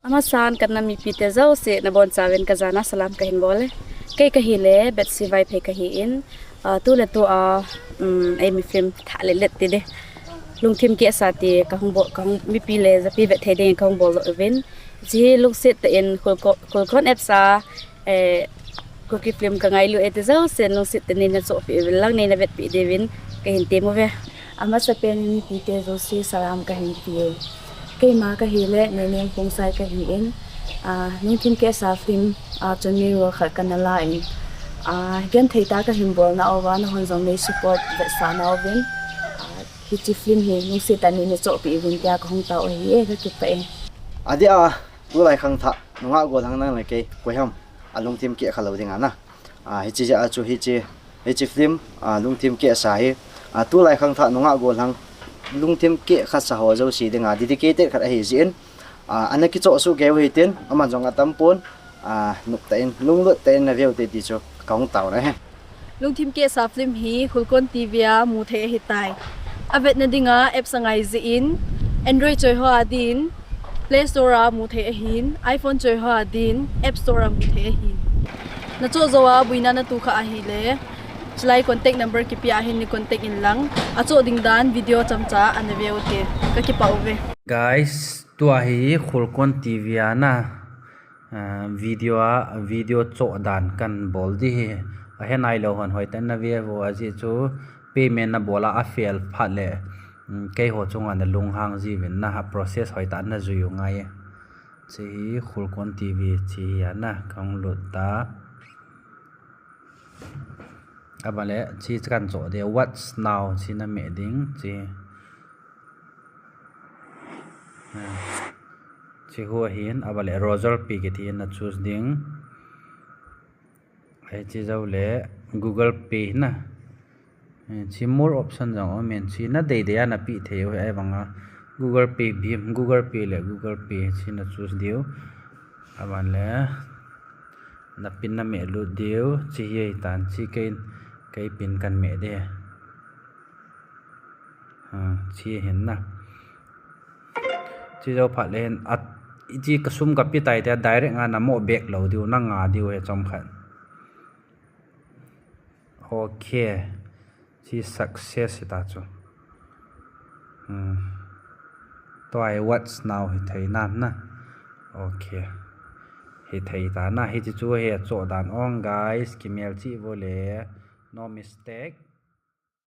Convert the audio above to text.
ama san kan na mi pite zo se na bon chawen ka jana salam ka hin bole ke ka hi le bet si vai phe ka hi in tu le to a ai mi film tha le let ti de lung thim ke sa ti ka hung bo ka mi pi le za pi bet the de ka hung bo lo evin ji lung sit te in khulkon app sa ko ki film ka ngai lu et zo se lung sit te ni na so pi lang ni na bet pi de vin ka hin te mo ve ama sa pen mi pite zo si salam ka hin pi cây má cái hi lệ nên em phong sai cái hi in những thiên cái sa phim cho mình vừa khởi cần là in gen thấy ta cái hình bol na ovan hon giống này support vậy sa na ovin khi chỉ phim hi những sự tani này chỗ bị vinh kia không tao hi cái chụp vậy đi tu lại khang thạ nó ngã qua thằng năng này cái quay hông lung tim kia khalo tiếng na hi chỉ cho hi chỉ phim lung tim kia sa hi tu lại khang thạ nó ngã qua thằng lung tim kia khát sa hồ dâu xì tiếng dedicated khát hi diễn anh ấy cái chỗ số kéo hi tiền mà trong tâm pon nục tên lung lụt tên là việc thì cho công tàu đấy lung tim kia sa phim hi Khulkon Tv mu the hi tai avet na dinga app sangai zin Android choi ho adin Play Store mu the hin iPhone choi ho adin App Store mu the hin na cho zawa buina na tu kha hi le slide contact number ki pia hin ni contact in lang acho ding dan video chamcha anaveu te ka ki pauve guys tu hi Khulkon TV na video cho dan kan bol di a henai lo hon hoi tan na ve wo aji chu payment na bola a fail phat le ke ho chung an lung hang ji win na ha process hoi tan na zuyu ngai chi Khulkon TV chi ya na kang lut ta abale chi kan cho de what's now chi na me ding chi chi ho hin abale roger p ke thi na choose ding ai chi zo le Google Pay na chi more option jang o men chi na de ya na pi the ho ai banga Google Pay bhim Google Pay le Google Pay chi na choose diu abale na pin na me lu diu chi ye tan chi cái pin kan me de chi hin na chi zo phat len at chi kasum ka pi tai te direct nga na mo back lo diu na nga diu he chom khan okay chi success ta chu to ai what's now hi thei nan na okay hi thei ta na hi chu he cho dan ong guys ki mail chi vo le no mistake